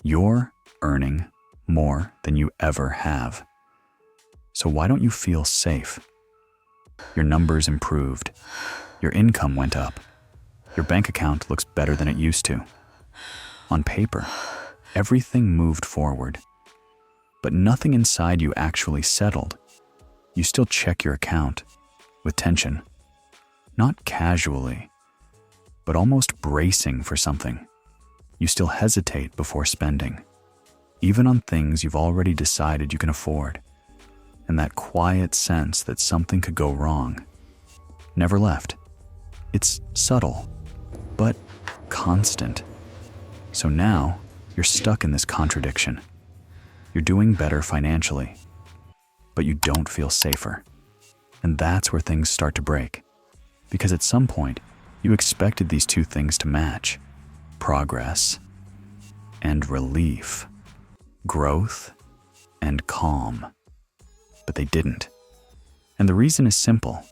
You're earning more than you ever have. So why don't you feel safe? Your numbers improved. Your income went up. Your bank account looks better than it used to. On paper, everything moved forward. But nothing inside you actually settled. You still check your account with tension. Not casually, but almost bracing for something. You still hesitate before spending, even on things you've already decided you can afford. And that quiet sense that something could go wrong never left. It's subtle, but constant. So now you're stuck in this contradiction. You're doing better financially, but you don't feel safer. And that's where things start to break. Because at some point, you expected these two things to match: progress and relief, growth and calm. But they didn't. And the reason is simple.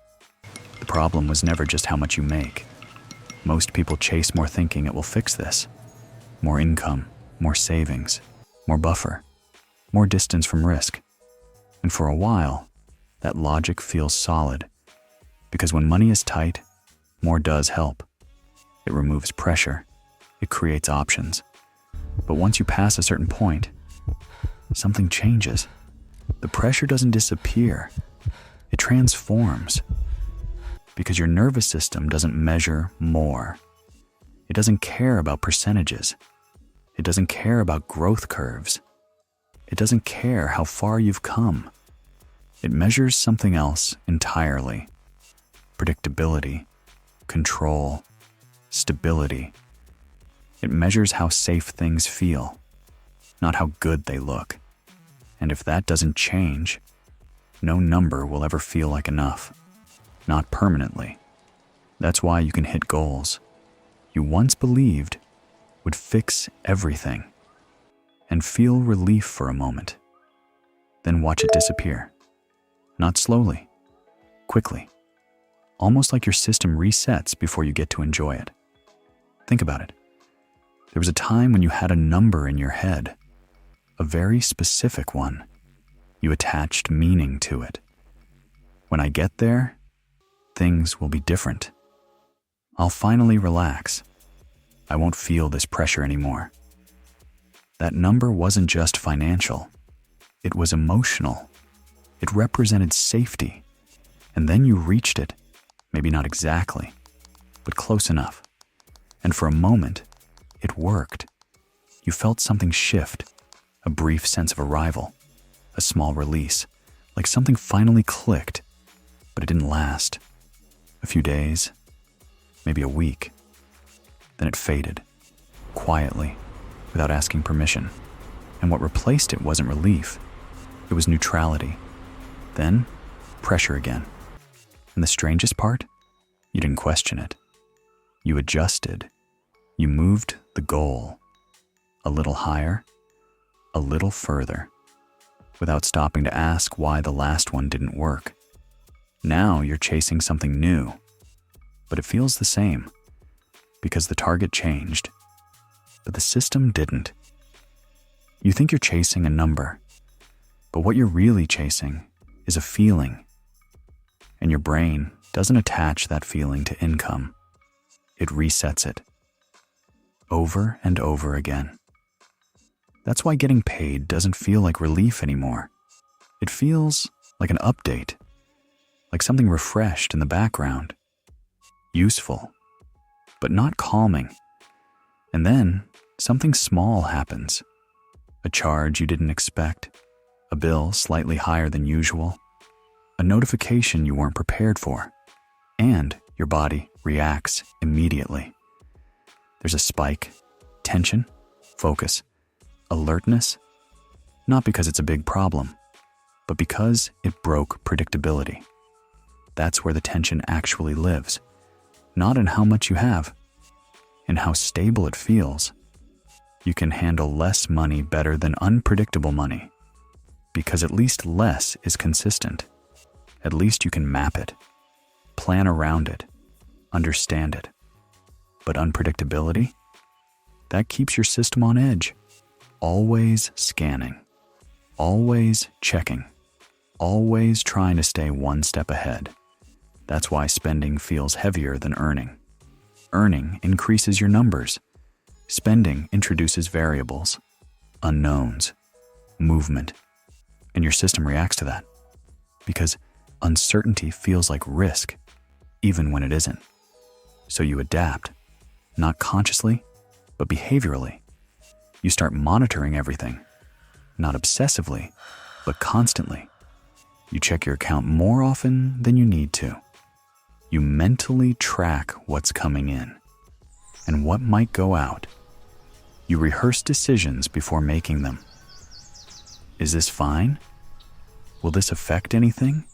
The problem was never just how much you make. Most people chase more thinking it will fix this. More income, more savings, more buffer, more distance from risk. And for a while, that logic feels solid. Because when money is tight, more does help. It removes pressure. It creates options. But once you pass a certain point, something changes. The pressure doesn't disappear. It transforms. Because your nervous system doesn't measure more. It doesn't care about percentages. It doesn't care about growth curves. It doesn't care how far you've come. It measures something else entirely: predictability, control, stability. It measures how safe things feel, not how good they look. And if that doesn't change, no number will ever feel like enough, not permanently. That's why you can hit goals you once believed would fix everything and feel relief for a moment, then watch it disappear. Not slowly, quickly, almost like your system resets before you get to enjoy it. Think about it. There was a time when you had a number in your head, a very specific one. You attached meaning to it. When I get there, things will be different. I'll finally relax. I won't feel this pressure anymore. That number wasn't just financial. It was emotional. It represented safety. And then you reached it. Maybe not exactly, but close enough. And for a moment, it worked. You felt something shift, a brief sense of arrival, a small release, like something finally clicked, but it didn't last. A few days, maybe a week. Then it faded, quietly, without asking permission. And what replaced it wasn't relief. It was neutrality. Then, pressure again. And the strangest part? You didn't question it. You adjusted. You moved the goal a little higher, a little further, without stopping to ask why the last one didn't work. Now you're chasing something new, but it feels the same because the target changed, but the system didn't. You think you're chasing a number, but what you're really chasing is a feeling, and your brain doesn't attach that feeling to income. It resets it over and over again. That's why getting paid doesn't feel like relief anymore. It feels like an update, like something refreshed in the background. Useful, but not calming. And then something small happens. A charge you didn't expect, a bill slightly higher than usual, a notification you weren't prepared for, and your body reacts immediately. There's a spike, tension, focus, alertness, not because it's a big problem, but because it broke predictability. That's where the tension actually lives, not in how much you have, in how stable it feels. You can handle less money better than unpredictable money, because at least less is consistent. At least you can map it, plan around it, understand it. But unpredictability? That keeps your system on edge. always scanning, always checking, always trying to stay one step ahead. That's why spending feels heavier than earning. Earning increases your numbers. Spending introduces variables, unknowns, movement, and your system reacts to that because uncertainty feels like risk, even when it isn't. So you adapt, not consciously, but behaviorally. You start monitoring everything, not obsessively, but constantly. You check your account more often than you need to. You mentally track what's coming in and what might go out. You rehearse decisions before making them. Is this fine? Will this affect anything?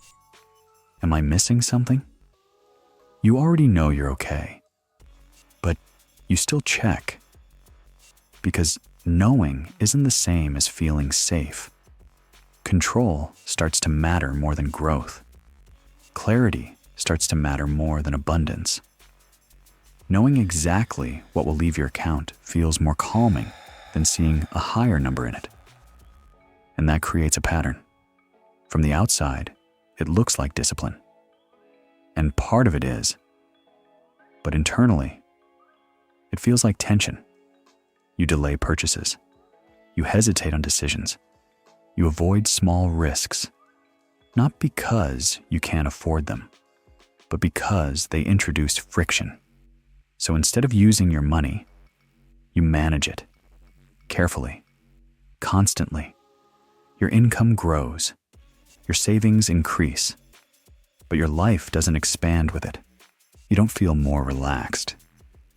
Am I missing something? You already know you're okay, but you still check because knowing isn't the same as feeling safe. Control starts to matter more than growth. Clarity starts to matter more than abundance. Knowing exactly what will leave your account feels more calming than seeing a higher number in it. And that creates a pattern. From the outside, it looks like discipline. And part of it is. But internally, it feels like tension. You delay purchases. You hesitate on decisions. You avoid small risks. Not because you can't afford them, but because they introduce friction. So instead of using your money, you manage it carefully, constantly. Your income grows, your savings increase, but your life doesn't expand with it. You don't feel more relaxed.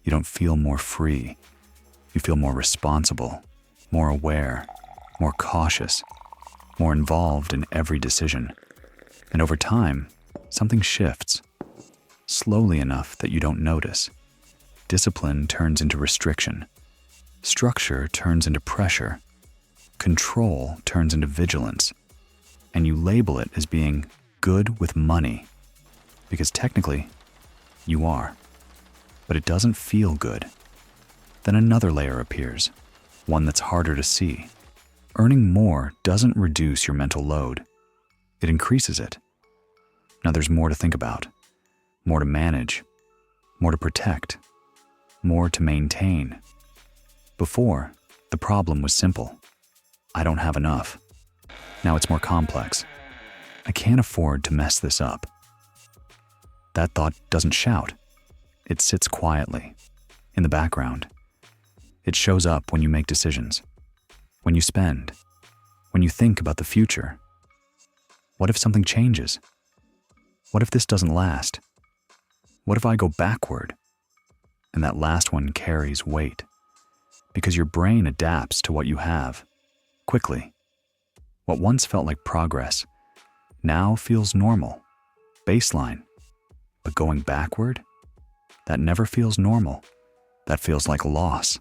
You don't feel more free. You feel more responsible, more aware, more cautious, more involved in every decision. And over time, something shifts, slowly enough that you don't notice. Discipline turns into restriction. Structure turns into pressure. Control turns into vigilance. And you label it as being good with money. Because technically, you are. But it doesn't feel good. Then another layer appears, one that's harder to see. Earning more doesn't reduce your mental load. It increases it. Now there's more to think about, more to manage, more to protect, more to maintain. Before, the problem was simple. I don't have enough. Now it's more complex. I can't afford to mess this up. That thought doesn't shout. It sits quietly, in the background. It shows up when you make decisions, when you spend, when you think about the future. What if something changes? What if this doesn't last? What if I go backward? And that last one carries weight, because your brain adapts to what you have, quickly. What once felt like progress now feels normal, baseline. But going backward, that never feels normal. That feels like loss.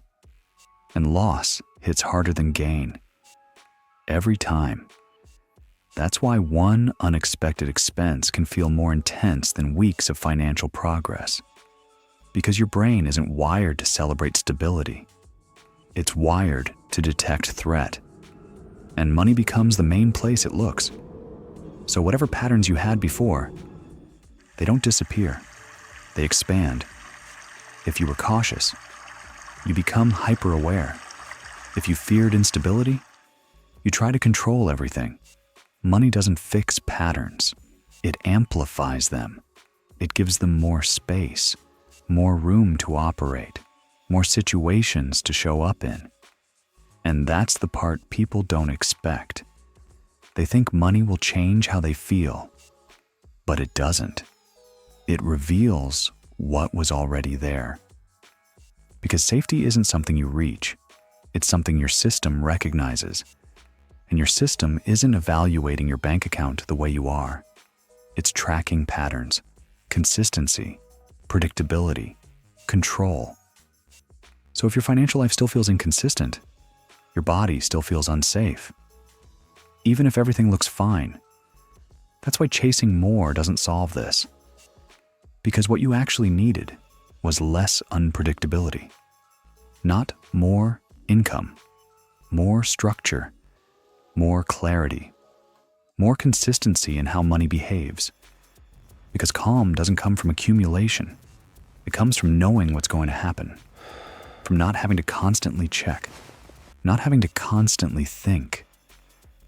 And loss hits harder than gain. Every time. That's why one unexpected expense can feel more intense than weeks of financial progress. Because your brain isn't wired to celebrate stability. It's wired to detect threat. And money becomes the main place it looks. So whatever patterns you had before, they don't disappear. They expand. If you were cautious, you become hyper-aware. If you feared instability, you try to control everything. Money doesn't fix patterns. It amplifies them. It gives them more space, more room to operate, more situations to show up in. And that's the part people don't expect. They think money will change how they feel, but it doesn't. It reveals what was already there. Because safety isn't something you reach. It's something your system recognizes. And your system isn't evaluating your bank account the way you are. It's tracking patterns, consistency, predictability, control. So if your financial life still feels inconsistent, your body still feels unsafe, even if everything looks fine. That's why chasing more doesn't solve this. Because what you actually needed was less unpredictability, not more income. more structure, more clarity, more consistency in how money behaves. Because calm doesn't come from accumulation. It comes from knowing what's going to happen, from not having to constantly check, not having to constantly think,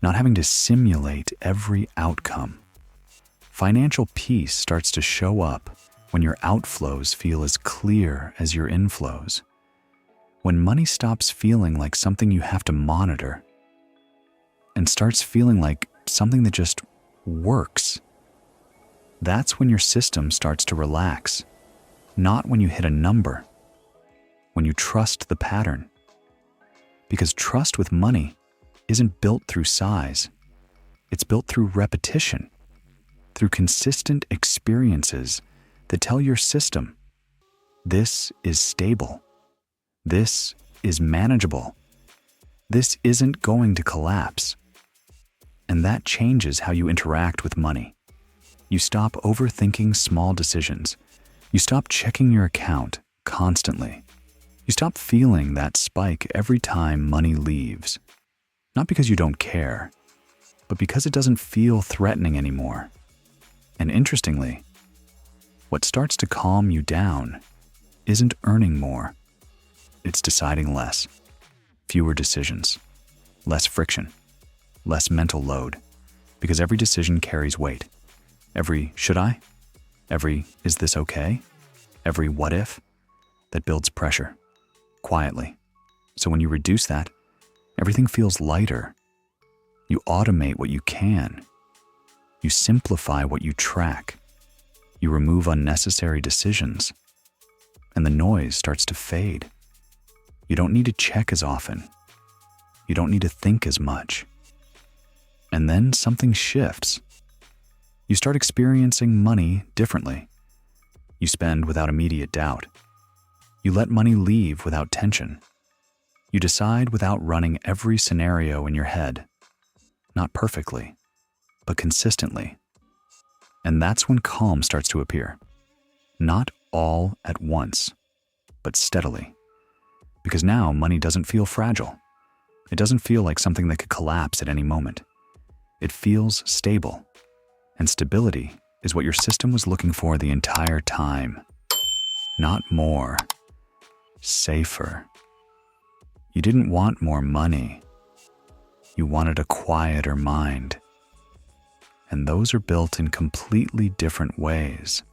not having to simulate every outcome. Financial peace starts to show up when your outflows feel as clear as your inflows. When money stops feeling like something you have to monitor and starts feeling like something that just works. That's when your system starts to relax, not when you hit a number, when you trust the pattern. Because trust with money isn't built through size. It's built through repetition, through consistent experiences that tell your system, this is stable. This is manageable. This isn't going to collapse. And that changes how you interact with money. You stop overthinking small decisions. You stop checking your account constantly. You stop feeling that spike every time money leaves. Not because you don't care, but because it doesn't feel threatening anymore. And interestingly, what starts to calm you down isn't earning more. It's deciding less, fewer decisions, less friction, less mental load, because every decision carries weight. Every should I? Every is this okay? Every what if? That builds pressure, quietly. So when you reduce that, everything feels lighter. You automate what you can. You simplify what you track. You remove unnecessary decisions, and the noise starts to fade. You don't need to check as often. You don't need to think as much. And then something shifts. You start experiencing money differently. You spend without immediate doubt. You let money leave without tension. You decide without running every scenario in your head. Not perfectly, but consistently. And that's when calm starts to appear. Not all at once, but steadily. Because now money doesn't feel fragile. It doesn't feel like something that could collapse at any moment. It feels stable. And stability is what your system was looking for the entire time. Not more. Safer. You didn't want more money. You wanted a quieter mind. And those are built in completely different ways.